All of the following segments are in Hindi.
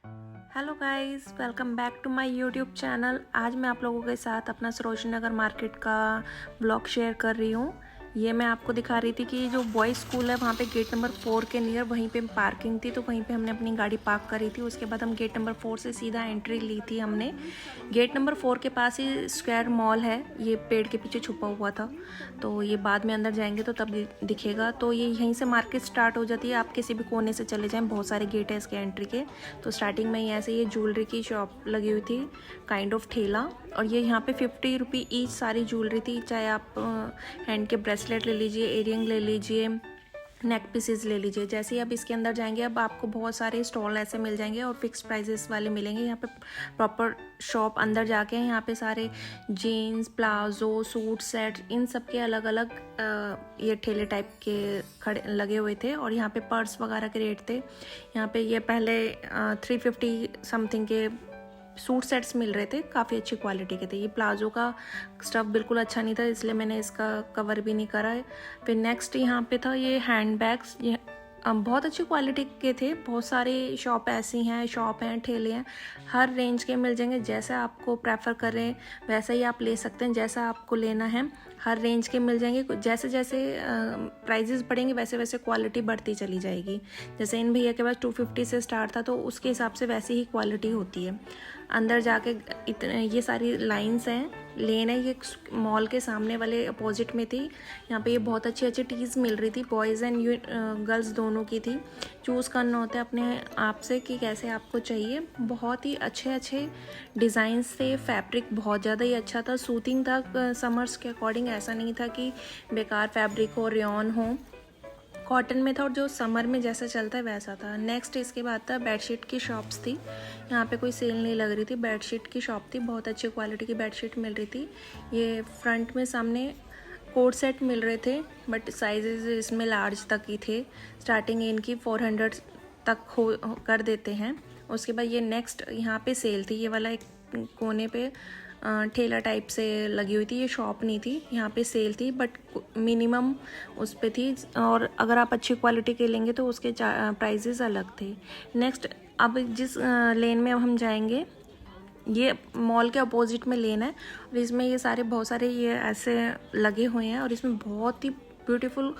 Hello guys, welcome back to my YouTube channel. आज मैं आप लोगों के साथ अपना सरोजनी नगर मार्केट का ब्लॉग शेयर कर रही हूँ। ये मैं आपको दिखा रही थी कि जो बॉयज़ स्कूल है वहाँ पे गेट नंबर 4 के नियर वहीं पे पार्किंग थी, तो वहीं पे हमने अपनी गाड़ी पार्क करी थी। उसके बाद हम गेट नंबर 4 से सीधा एंट्री ली थी हमने। गेट नंबर 4 के पास ही स्क्वायर मॉल है, ये पेड़ के पीछे छुपा हुआ था, तो ये बाद में अंदर जाएंगे तो तब दिखेगा। तो ये यहीं से मार्केट स्टार्ट हो जाती है, आप किसी भी कोने से चले जाएं, बहुत सारे गेट है इसके एंट्री के। तो स्टार्टिंग में ही ऐसे ये ज्वेलरी की शॉप लगी हुई थी, काइंड ऑफ ठेला, और ये यहाँ पे 50 रुपी ईच सारी ज्वेलरी थी। चाहे आप हैंड के ब्रेसलेट ले लीजिए, इयरिंग ले लीजिए, नेक पीसेस ले लीजिए। जैसे ही आप इसके अंदर जाएंगे अब आपको बहुत सारे स्टॉल ऐसे मिल जाएंगे और फिक्स प्राइसेस वाले मिलेंगे। यहाँ पे प्रॉपर शॉप अंदर जाके यहाँ पे सारे जीन्स, प्लाजो, सूट सेट, इन सब के अलग अलग ये ठेले टाइप के खड़े लगे हुए थे। और यहाँ पे पर्स वगैरह के रेट थे। यहाँ पे ये पहले 350 समथिंग के सूट सेट्स मिल रहे थे, काफ़ी अच्छी क्वालिटी के थे। ये प्लाजो का स्टफ़ बिल्कुल अच्छा नहीं था, इसलिए मैंने इसका कवर भी नहीं करा है। फिर नेक्स्ट यहाँ पे था ये हैंड बैग्स, ये बहुत अच्छी क्वालिटी के थे। बहुत सारे शॉप ऐसी हैं, शॉप हैं, ठेले हैं, हर रेंज के मिल जाएंगे। जैसा आपको प्रेफर करें वैसा ही आप ले सकते हैं, जैसा आपको लेना है हर रेंज के मिल जाएंगे। जैसे जैसे प्राइजेस बढ़ेंगे वैसे वैसे क्वालिटी बढ़ती चली जाएगी। जैसे इन भैया के पास 250 से स्टार्ट था, तो उसके हिसाब से वैसी ही क्वालिटी होती है। अंदर जाके इतने ये सारी लाइंस हैं, लेन है, ये मॉल के सामने वाले अपोजिट में थी। यहाँ पे ये बहुत अच्छी अच्छी टीज़ मिल रही थी, बॉयज़ एंड गर्ल्स दोनों की थी। चूज़ करना होता है अपने आप से कि कैसे आपको चाहिए। बहुत ही अच्छे अच्छे डिज़ाइंस थे, फैब्रिक बहुत ज़्यादा ही अच्छा था, सूथिंग था समर्स के अकॉर्डिंग। ऐसा नहीं था कि बेकार फैब्रिक हो, रेयॉन हो, कॉटन में था और जो समर में जैसा चलता है वैसा था। नेक्स्ट इसके बाद था बेडशीट की शॉप्स थी। यहाँ पे कोई सेल नहीं लग रही थी, बेडशीट की शॉप थी, बहुत अच्छी क्वालिटी की बेडशीट मिल रही थी। ये फ्रंट में सामने कोट सेट मिल रहे थे, बट साइजेस इसमें लार्ज तक ही थे। स्टार्टिंग इनकी 400 तक कर देते हैं। उसके बाद ये नेक्स्ट यहाँ पे सेल थी, ये वाला एक कोने पे ठेला टाइप से लगी हुई थी। ये शॉप नहीं थी, यहाँ पे सेल थी, बट मिनिमम उस पे थी। और अगर आप अच्छी क्वालिटी के लेंगे तो उसके प्राइजेस अलग थे। नेक्स्ट अब जिस लेन में अब हम जाएंगे, ये मॉल के अपोजिट में लेन है, और इसमें ये सारे बहुत सारे ये ऐसे लगे हुए हैं, और इसमें बहुत ही ब्यूटीफुल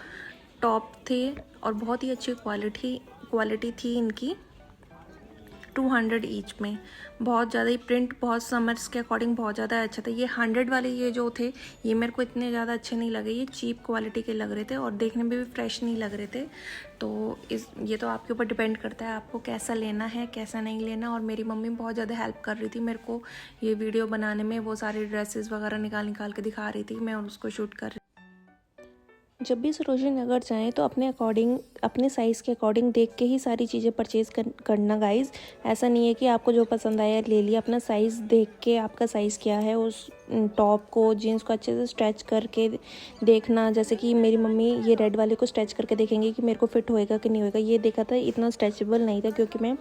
टॉप थे और बहुत ही अच्छी क्वालिटी थी इनकी। 200 ईच में, बहुत ज़्यादा ही प्रिंट, बहुत समर्स के अकॉर्डिंग बहुत ज़्यादा अच्छा था। ये 100 वाले ये जो थे, ये मेरे को इतने ज़्यादा अच्छे नहीं लगे, ये चीप क्वालिटी के लग रहे थे और देखने में भी फ्रेश नहीं लग रहे थे। तो ये तो आपके ऊपर डिपेंड करता है आपको कैसा लेना है कैसा नहीं लेना। और मेरी मम्मी बहुत ज़्यादा हेल्प कर रही थी मेरे को ये वीडियो बनाने में, वो सारी ड्रेसेस वगैरह निकाल निकाल के दिखा रही थी, मैं उसको शूट कर रही। जब भी सरोजनी नगर जाएं तो अपने अकॉर्डिंग, अपने साइज़ के अकॉर्डिंग देख के ही सारी चीज़ें परचेज़ करना गाइज़। ऐसा नहीं है कि आपको जो पसंद आया ले लिया। अपना साइज़ देख के, आपका साइज़ क्या है, उस टॉप को, जीन्स को अच्छे से स्ट्रेच करके देखना। जैसे कि मेरी मम्मी ये रेड वाले को स्ट्रेच करके देखेंगे कि मेरे को फिट होएगा कि नहीं होएगा। ये देखा था, इतना स्ट्रेचेबल नहीं था, क्योंकि मैं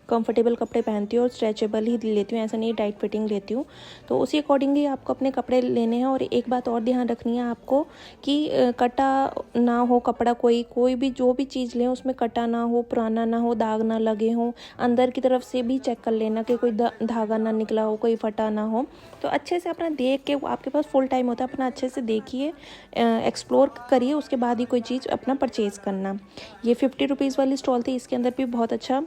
कंफर्टेबल कपड़े पहनती हूँ और स्ट्रेचेबल ही लेती हूँ, ऐसा नहीं टाइट फिटिंग लेती हूँ। तो उसी अकॉर्डिंग ही आपको अपने कपड़े लेने हैं। और एक बात और ध्यान रखनी है आपको कि कटा ना हो कपड़ा, कोई भी जो भी चीज़ लें उसमें कटा ना हो, पुराना ना हो, दाग ना लगे हों। अंदर की तरफ से भी चेक कर लेना कि कोई धागा ना निकला हो, कोई फटा ना हो। तो अच्छे से अपना देख के, आपके पास फुल टाइम होता है, अपना अच्छे से देखिए, एक्सप्लोर करिए, उसके बाद ही कोई चीज़ अपना परचेज़ करना। ये 50 रुपीज़ वाली स्टॉल थी, इसके अंदर भी बहुत अच्छा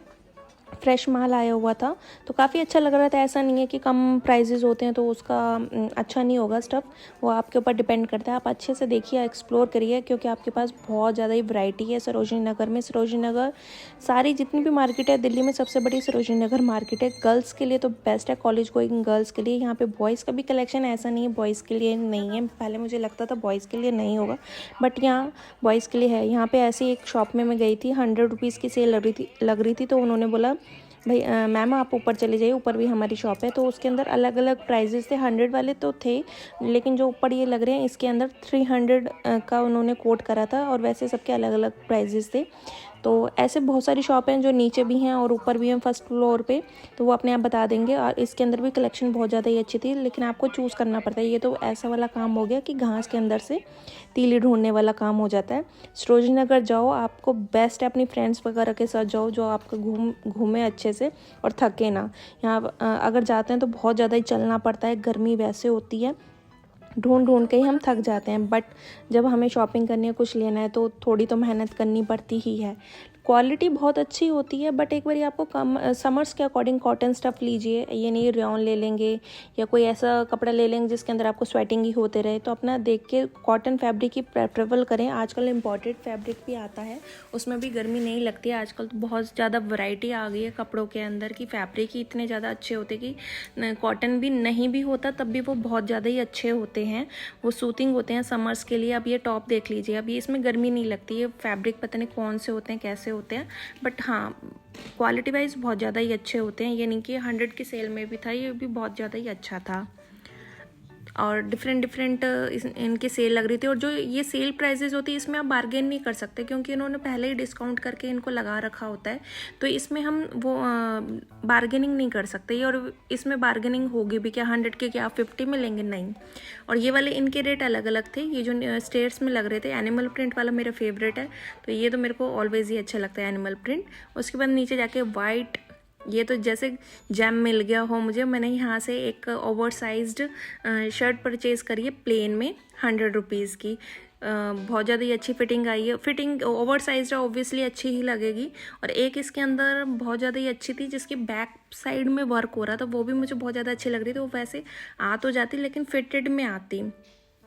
फ्रेश माल आया हुआ था, तो काफ़ी अच्छा लग रहा था। ऐसा नहीं है कि कम प्राइजेस होते हैं तो उसका अच्छा नहीं होगा स्टफ़, वो आपके ऊपर डिपेंड करता है। आप अच्छे से देखिए, एक्सप्लोर करिए, क्योंकि आपके पास बहुत ज़्यादा ही वैरायटी है सरोजनी नगर में। सरोजनी नगर सारी जितनी भी मार्केट है दिल्ली में, सबसे बड़ी सरोजनी नगर मार्केट है। गर्ल्स के लिए तो बेस्ट है, कॉलेज गोइंग गर्ल्स के लिए। यहाँ पे बॉयज़ का भी कलेक्शन, ऐसा नहीं है बॉयज़ के लिए नहीं है। पहले मुझे लगता था बॉयज़ के लिए नहीं होगा, बट यहाँ बॉयज़ के लिए है। यहाँ पे ऐसी एक शॉप में मैं गई थी, 100 रुपीज़ की सेल लग रही थी, तो उन्होंने बोला भाई मैम आप ऊपर चले जाइए, ऊपर भी हमारी शॉप है। तो उसके अंदर अलग अलग प्राइजेस थे, 100 वाले तो थे, लेकिन जो ऊपर ये लग रहे हैं इसके अंदर 300 का उन्होंने कोट करा था, और वैसे सबके अलग अलग प्राइजेस थे। तो ऐसे बहुत सारी शॉप हैं जो नीचे भी हैं और ऊपर भी हैं फर्स्ट फ्लोर पे, तो वो अपने आप बता देंगे। और इसके अंदर भी कलेक्शन बहुत ज़्यादा ही अच्छी थी, लेकिन आपको चूज़ करना पड़ता है। ये तो ऐसा वाला काम हो गया कि घास के अंदर से तीली ढूंढने वाला काम हो जाता है। सरोजनी नगर जाओ, आपको बेस्ट है अपनी फ्रेंड्स वगैरह के साथ जाओ जो आपको घूमे अच्छे से और थके ना। यहाँ अगर जाते हैं तो बहुत ज़्यादा ही चलना पड़ता है, गर्मी वैसे होती है, ढूंढ ढूंढ के ही हम थक जाते हैं। बट जब हमें शॉपिंग करनी है, कुछ लेना है, तो थोड़ी तो मेहनत करनी पड़ती ही है। क्वालिटी बहुत अच्छी होती है, बट एक बार आपको कम समर्स के अकॉर्डिंग कॉटन स्टफ़ लीजिए। ये नहीं रेयॉन ले लेंगे या कोई ऐसा कपड़ा ले लेंगे जिसके अंदर आपको स्वेटिंग ही होते रहे। तो अपना देख के कॉटन फैब्रिक ही प्रेफरेबल करें। आजकल इम्पोर्टेड फैब्रिक भी आता है, उसमें भी गर्मी नहीं लगती है। आजकल तो बहुत ज़्यादा वैरायटी आ गई है कपड़ों के अंदर की, फैब्रिक ही इतने ज़्यादा अच्छे होते कि कॉटन भी नहीं भी होता तब भी वो बहुत ज़्यादा ही अच्छे होते हैं, वो सूथिंग होते हैं समर्स के लिए। अब ये टॉप देख लीजिए, अब ये इसमें गर्मी नहीं लगती है। फैब्रिक पता नहीं कौन से होते हैं, कैसे होते हैं, बट हाँ क्वालिटी वाइज बहुत ज़्यादा ही अच्छे होते हैं। ये नहीं कि 100 की सेल में भी था, ये भी बहुत ज़्यादा ही अच्छा था। और डिफरेंट इनकी सेल लग रही थी। और जो ये सेल प्राइजेस होती है इसमें आप बार्गेन नहीं कर सकते, क्योंकि इन्होंने पहले ही डिस्काउंट करके इनको लगा रखा होता है। तो इसमें हम वो बार्गेनिंग नहीं कर सकते। और इसमें बार्गेनिंग होगी भी क्या, 100 के क्या आप 50 में लेंगे, नहीं। और ये वाले इनके रेट अलग अलग थे। ये जो स्टेयर्स में लग रहे थे, एनिमल प्रिंट वाला मेरा फेवरेट है, तो ये तो मेरे को ऑलवेज ही अच्छा लगता है एनिमल प्रिंट। उसके बाद नीचे जाके वाइट, ये तो जैसे जैम मिल गया हो मुझे। मैंने यहाँ से एक ओवर साइज्ड शर्ट परचेज़ करी है प्लेन में 100 रुपीज़ की। बहुत ज़्यादा ही अच्छी फिटिंग आई है। फिटिंग ओवर साइज्ड है, ऑब्वियसली अच्छी ही लगेगी। और एक इसके अंदर बहुत ज़्यादा ही अच्छी थी जिसकी बैक साइड में वर्क हो रहा था, वो भी मुझे बहुत ज़्यादा अच्छी लग रही थी। वो वैसे आ तो जाती लेकिन फिटेड में आती,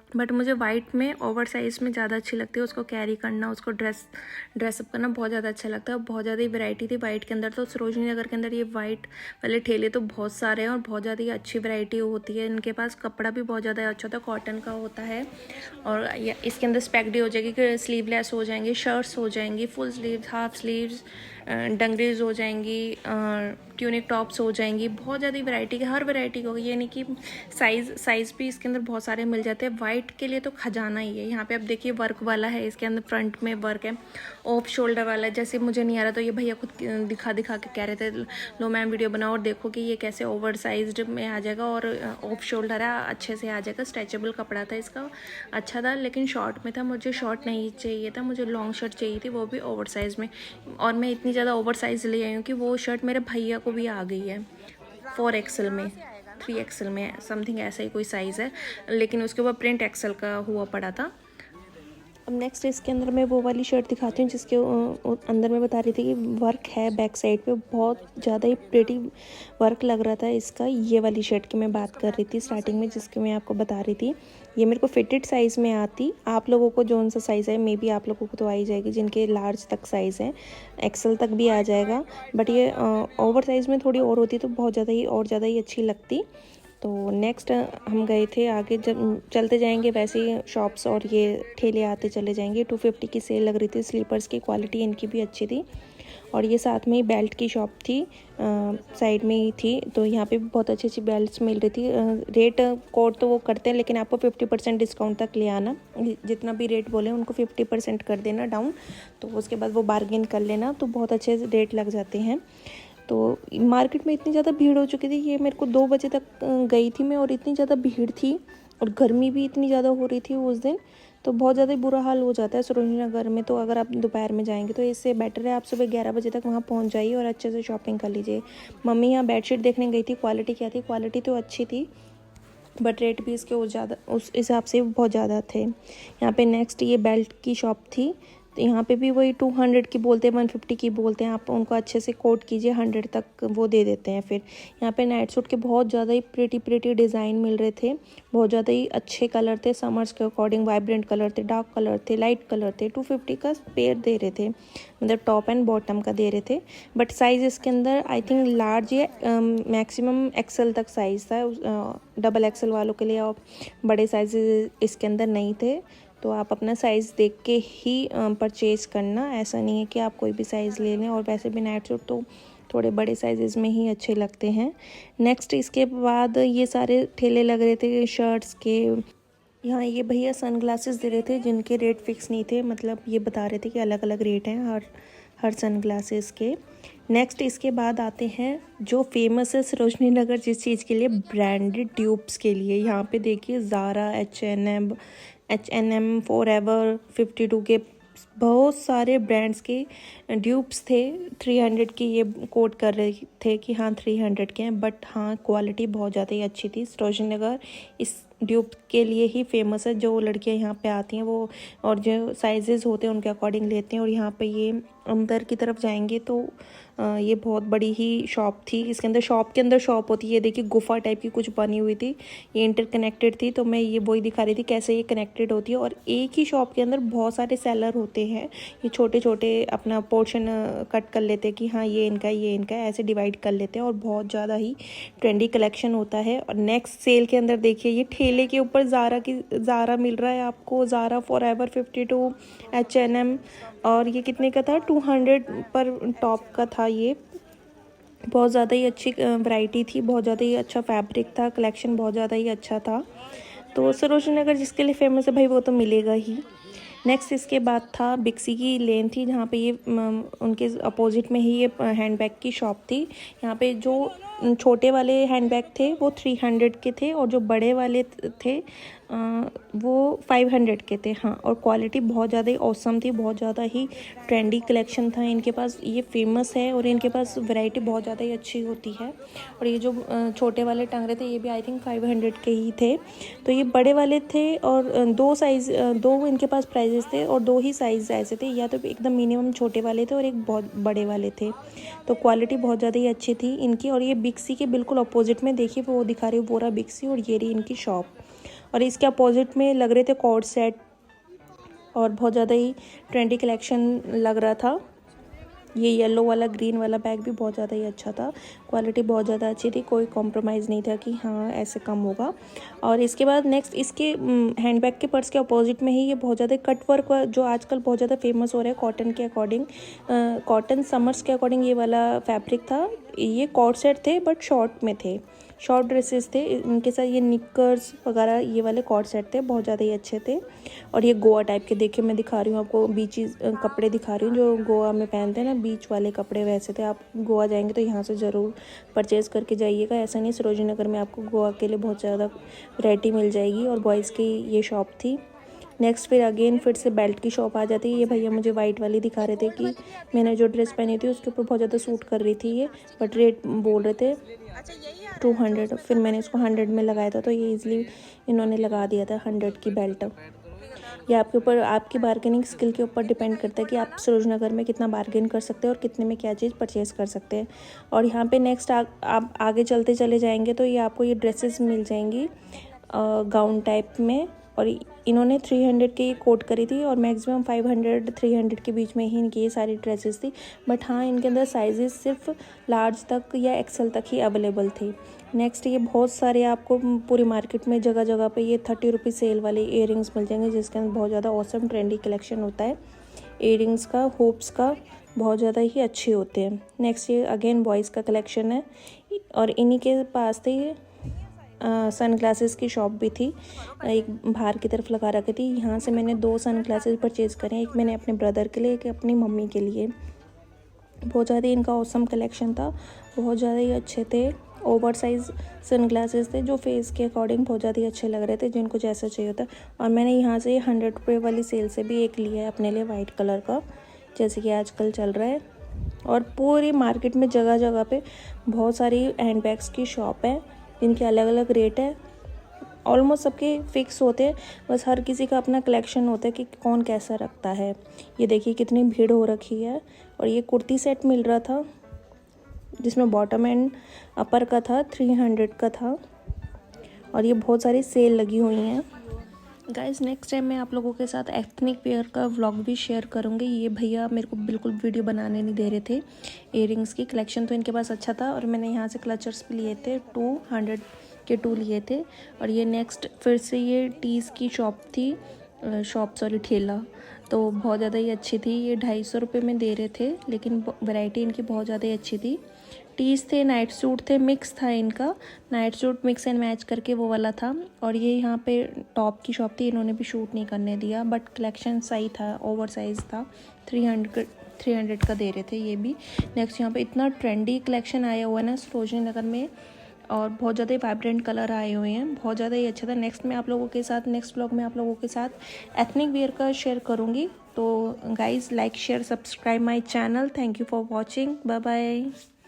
बट मुझे वाइट में ओवर साइज़ में ज़्यादा अच्छी लगती है। उसको कैरी करना, उसको ड्रेसअप करना बहुत ज़्यादा अच्छा लगता है। बहुत ज़्यादा ही वैरायटी थी वाइट के अंदर। तो सरोजनी नगर के अंदर ये वाइट वाले ठेले तो बहुत सारे हैं और बहुत ज़्यादा ही अच्छी वैरायटी होती है इनके पास। कपड़ा भी बहुत ज़्यादा अच्छा होता है, कॉटन का होता है। और इसके अंदर स्पेक्डी हो जाएगी, स्लीवलेस हो जाएंगी, शर्ट्स हो जाएंगी, फुल स्लीव्स, हाफ स्लीव्स, डंगरीज हो जाएंगी, ट्यूनिक टॉप्स हो जाएंगी। बहुत ज़्यादा वैरायटी की, हर वैरायटी होगी। ये नहीं कि साइज़ भी इसके अंदर बहुत सारे मिल जाते हैं। वाइट के लिए तो खजाना ही है। यहाँ पे आप देखिए वर्क वाला है, इसके अंदर फ्रंट में वर्क है। ऑफ शोल्डर वाला है, जैसे मुझे नहीं आ रहा तो ये भैया खुद दिखा के कह रहे थे लो मैम वीडियो बनाओ और देखो कि ये कैसे ओवर साइज्ड में आ जाएगा। और ऑफ शोल्डर है, अच्छे से आ जाएगा। स्ट्रेचेबल कपड़ा था इसका, अच्छा था, लेकिन शॉर्ट में था। मुझे शॉर्ट नहीं चाहिए था, मुझे लॉन्ग शर्ट चाहिए थी, वो भी ओवर साइज़ में। और मैं इतनी ज़्यादा ओवर साइज़ ले आई हूँ कि वो शर्ट मेरे भैया को भी आ गई है 4XL में, 3XL में, समथिंग ऐसा ही कोई साइज़ है, लेकिन उसके ऊपर प्रिंट XL का हुआ पड़ा था। अब नेक्स्ट इसके अंदर मैं वो वाली शर्ट दिखाती हूँ जिसके अंदर मैं बता रही थी कि वर्क है बैक साइड पे, बहुत ज़्यादा ही प्रेटी वर्क लग रहा था इसका। ये वाली शर्ट की मैं बात कर रही थी स्टार्टिंग में, जिसकी मैं आपको बता रही थी। ये मेरे को फिटेड साइज़ में आती। आप लोगों को जो सा साइज़ है, मे बी आप लोगों को तो आ ही जाएगी, जिनके लार्ज तक साइज़ है, XL तक भी आ जाएगा। बट ये ओवर साइज़ में थोड़ी और होती तो बहुत ज़्यादा ही अच्छी लगती। तो नेक्स्ट हम गए थे आगे, जब चलते जाएंगे वैसे ही शॉप्स और ये ठेले आते चले जाएंगे। 250 की सेल लग रही थी स्लीपर्स की, क्वालिटी इनकी भी अच्छी थी। और ये साथ में ही बेल्ट की शॉप थी, साइड में ही थी। तो यहाँ पे बहुत अच्छी बेल्ट्स मिल रही थी। रेट कोड तो वो करते हैं, लेकिन आपको 50% डिस्काउंट तक ले आना। जितना भी रेट बोले उनको 50% कर देना डाउन, तो उसके बाद वो बार्गेन कर लेना, तो बहुत अच्छे रेट लग जाते हैं। तो मार्केट में इतनी ज़्यादा भीड़ हो चुकी थी, ये मेरे को 2 बजे तक गई थी मैं, और इतनी ज़्यादा भीड़ थी और गर्मी भी इतनी ज़्यादा हो रही थी उस दिन, तो बहुत ज़्यादा बुरा हाल हो जाता है सरोजनी नगर में। तो अगर आप दोपहर में जाएंगे तो इससे बेटर है आप सुबह 11 बजे तक वहाँ पहुँच जाइए और अच्छे से शॉपिंग कर लीजिए। मम्मी यहाँ बेडशीट देखने गई थी, क्वालिटी क्या थी, क्वालिटी तो अच्छी थी, बट रेट भी इसके उस हिसाब से बहुत ज़्यादा थे। यहाँ पे नेक्स्ट ये बेल्ट की शॉप थी, तो यहाँ पे भी वही 200 की बोलते हैं, 150 की बोलते हैं। आप उनको अच्छे से कोट कीजिए, 100 तक वो दे देते हैं। फिर यहाँ पे नाइट सूट के बहुत ज़्यादा ही प्रेटी डिज़ाइन मिल रहे थे, बहुत ज़्यादा ही अच्छे कलर थे, समर्स के अकॉर्डिंग वाइब्रेंट कलर थे, डार्क कलर थे, लाइट कलर थे। 250 का पेयर दे रहे थे, मतलब टॉप एंड बॉटम का दे रहे थे। बट साइज़ इसके अंदर आई थिंक लार्ज या मैक्सिमम XL तक साइज़ था। डबल XL वालों के लिए और बड़े साइज इसके अंदर नहीं थे। तो आप अपना साइज़ देख के ही परचेज़ करना, ऐसा नहीं है कि आप कोई भी साइज़ ले लें। और वैसे भी नाइट सूट तो थोड़े बड़े साइज़ में ही अच्छे लगते हैं। नेक्स्ट इसके बाद ये सारे ठेले लग रहे थे शर्ट्स के। यहाँ ये भैया सनग्लासेस दे रहे थे जिनके रेट फिक्स नहीं थे, मतलब ये बता रहे थे कि अलग अलग रेट हैं हर सन ग्लासेस के। नेक्स्ट इसके बाद आते हैं जो फेमस है सरोजनी नगर जिस चीज़ के लिए, ब्रांडेड ट्यूब्स के लिए। यहाँ पे देखिए ज़ारा, H&M, फॉरएवर, 52 के बहुत सारे ब्रांड्स के ड्यूब्स थे। 300 की ये कोट कर रहे थे कि हाँ 300 के हैं, बट हाँ क्वालिटी बहुत ज़्यादा ही अच्छी थी। सरोजनी नगर इस ड्यूब के लिए ही फेमस है। जो लड़कियां यहाँ पे आती हैं वो और जो साइजेस होते हैं उनके अकॉर्डिंग लेते हैं। और यहाँ पे ये अंदर की तरफ जाएंगे तो ये बहुत बड़ी ही शॉप थी। इसके अंदर शॉप के अंदर शॉप होती है। देखिए गुफा टाइप की कुछ बनी हुई थी, ये इंटरकनेक्टेड थी, तो मैं ये वही दिखा रही थी कैसे ये कनेक्टेड होती है। और एक ही शॉप के अंदर बहुत सारे सेलर होते हैं, ये छोटे छोटे अपना पोर्शन कट कर लेते हैं कि हाँ ये इनका ये इनका, ऐसे डिवाइड कर लेते हैं। और बहुत ज़्यादा ही ट्रेंडी कलेक्शन होता है। और नेक्स्ट सेल के अंदर देखिए ये ठेले के ऊपर ज़ारा मिल रहा है आपको, ज़ारा, फॉरएवर, 52, H&M। और ये कितने का था, 200 पर टॉप का था। ये बहुत ज़्यादा ही अच्छी वैरायटी थी, बहुत ज़्यादा ही अच्छा फैब्रिक था, कलेक्शन बहुत ज़्यादा ही अच्छा था। तो सरोजनी नगर जिसके लिए फेमस है भाई वो तो मिलेगा ही। नेक्स्ट इसके बाद था बिक्सी की लेन थी, जहाँ पे ये उनके अपोजिट में ही ये हैंडबैग की शॉप थी। यहाँ पे जो छोटे वाले हैंडबैग थे वो 300 के थे और जो बड़े वाले थे वो 500 के थे। हाँ, और क्वालिटी बहुत ज़्यादा ही औसम थी, बहुत ज़्यादा ही ट्रेंडी कलेक्शन था इनके पास। ये फेमस है और इनके पास वैरायटी बहुत ज़्यादा ही अच्छी होती है। और ये जो छोटे वाले टंग रहे थे ये भी आई थिंक 500 के ही थे। तो ये बड़े वाले थे और दो इनके पास प्राइजेस थे और दो ही साइज़ ऐसे थे, या तो एकदम मिनिमम छोटे वाले थे और एक बहुत बड़े वाले थे। तो क्वालिटी बहुत ज़्यादा ही अच्छी थी इनकी। और ये बिक्सी के बिल्कुल अपोजिट में देखिए वो दिखा रही हूँ, बोरा बिक्सी, और ये रही इनकी शॉप। और इसके अपोजिट में लग रहे थे कॉर्ड सेट और बहुत ज़्यादा ही ट्रेंडी कलेक्शन लग रहा था। ये येलो वाला ग्रीन वाला बैग भी बहुत ज़्यादा ही अच्छा था, क्वालिटी बहुत ज़्यादा अच्छी थी, कोई कॉम्प्रोमाइज़ नहीं था कि हाँ ऐसे कम होगा। और इसके बाद नेक्स्ट इसके हैंडबैग के पर्स के अपोजिट में ही ये बहुत ज़्यादा कट वर्क जो आजकल बहुत ज़्यादा फेमस हो रहा है कॉटन के अकॉर्डिंग, कॉटन समर्स के अकॉर्डिंग ये वाला फैब्रिक था। ये कॉर्ड सेट थे बट शॉर्ट में थे, शॉर्ट ड्रेसेस थे इनके साथ, ये निक्कर्स वगैरह ये वाले कॉर्ड सेट थे, बहुत ज़्यादा ही अच्छे थे। और ये गोवा टाइप के, देखिए मैं दिखा रही हूँ आपको, बीचीज कपड़े दिखा रही हूँ जो गोवा में पहनते हैं ना, बीच वाले कपड़े वैसे थे। आप गोवा जाएंगे तो यहाँ से ज़रूर परचेज़ करके जाइएगा। ऐसा नहीं, सरोजनी नगर में आपको गोवा के लिए बहुत ज़्यादा वैरायटी मिल जाएगी। और बॉयज़ की ये शॉप थी। नेक्स्ट फिर से बेल्ट की शॉप आ जाती है। ये भैया मुझे वाइट वाली दिखा रहे थे कि मैंने जो ड्रेस पहनी थी उसके ऊपर बहुत ज़्यादा सूट कर रही थी ये, बट रेट बोल रहे थे 200। फिर मैंने इसको 100 में लगाया था, तो ये इजीली इन्होंने लगा दिया था 100 की बेल्ट। ये आपके ऊपर, आपकी बार्गेनिंग स्किल के ऊपर डिपेंड करता है कि आप सरोजनी नगर में कितना बार्गेन कर सकते हैं और कितने में क्या चीज़ परचेज़ कर सकते हैं। और यहाँ पे नेक्स्ट आप आगे चलते चले जाएंगे तो ये आपको ये ड्रेसेस मिल जाएंगी गाउन टाइप में। और इन्होंने 300 की कोट करी थी और मैक्सिमम 500-300 के बीच में ही इनकी ये सारी ड्रेसेस थी। बट हाँ, इनके अंदर साइजेस सिर्फ लार्ज तक या एक्सेल तक ही अवेलेबल थे। नेक्स्ट ये बहुत सारे आपको पूरी मार्केट में जगह जगह पे ये 30 रुपीज़ सेल वाले इयररिंग्स मिल जाएंगे, जिसके अंदर बहुत ज़्यादा ऑसम ट्रेंडी कलेक्शन होता है इयररिंग्स का, होप्स का, बहुत ज़्यादा ही अच्छे होते हैं। नेक्स्ट ये अगेन बॉयज़ का कलेक्शन है और इन्हीं के पास थे ये सन ग्लासेस की शॉप भी थी, एक बाहर की तरफ लगा रखी थी। यहाँ से मैंने 2 सन ग्लासेस परचेज़ करे, एक मैंने अपने ब्रदर के लिए, एक अपनी मम्मी के लिए। बहुत ज़्यादा इनका ऑसम कलेक्शन था, बहुत ज़्यादा ही अच्छे थे। ओवर साइज़ सन ग्लासेस थे जो फेस के अकॉर्डिंग बहुत ज़्यादा ही अच्छे लग रहे थे, जिनको जैसा चाहिए होता। और मैंने यहाँ से 100 रुपये वाली सेल से भी एक लिया है अपने लिए वाइट कलर का, जैसे कि आजकल चल रहा है। और पूरी मार्केट में जगह जगह पे बहुत सारी हैंडबैग्स की शॉप है जिनके अलग अलग रेट है, ऑलमोस्ट सबके फिक्स होते हैं, बस हर किसी का अपना कलेक्शन होता है कि कौन कैसा रखता है। ये देखिए कितनी भीड़ हो रखी है। और ये कुर्ती सेट मिल रहा था जिसमें बॉटम एंड अपर का था, 300 का था। और ये बहुत सारी सेल लगी हुई हैं। गाइस नेक्स्ट टाइम मैं आप लोगों के साथ एथनिक वेयर का व्लॉग भी शेयर करूँगी। ये भैया मेरे को बिल्कुल वीडियो बनाने नहीं दे रहे थे। इयररिंग्स की कलेक्शन तो इनके पास अच्छा था और मैंने यहाँ से क्लचर्स भी लिए थे, 200 के 2 लिए थे। और ये नेक्स्ट फिर से ये टीज़ की शॉप थी, ठेला, तो बहुत ज़्यादा ही अच्छी थी। ये 250 रुपये में दे रहे थे, लेकिन वैरायटी इनकी बहुत ज़्यादा ही अच्छी थी। टीज थे, नाइट सूट थे, मिक्स था इनका, night suit mix and match करके वो वाला था। और ये यहाँ पे टॉप की शॉप थी, इन्होंने भी शूट नहीं करने दिया, बट कलेक्शन सही था, ओवर साइज़ था, 300 का दे रहे थे ये भी। नेक्स्ट यहाँ पे इतना ट्रेंडी कलेक्शन आया हुआ है ना सरोजनी नगर में, और बहुत ज़्यादा वाइब्रेंट कलर आए हुए हैं, बहुत ज़्यादा ही अच्छा था। नेक्स्ट में आप लोगों के साथ नेक्स्ट व्लॉग में आप लोगों के साथ एथनिक वेयर का शेयर करूँगी। तो guys like share subscribe my channel. Thank you for watching. Bye bye.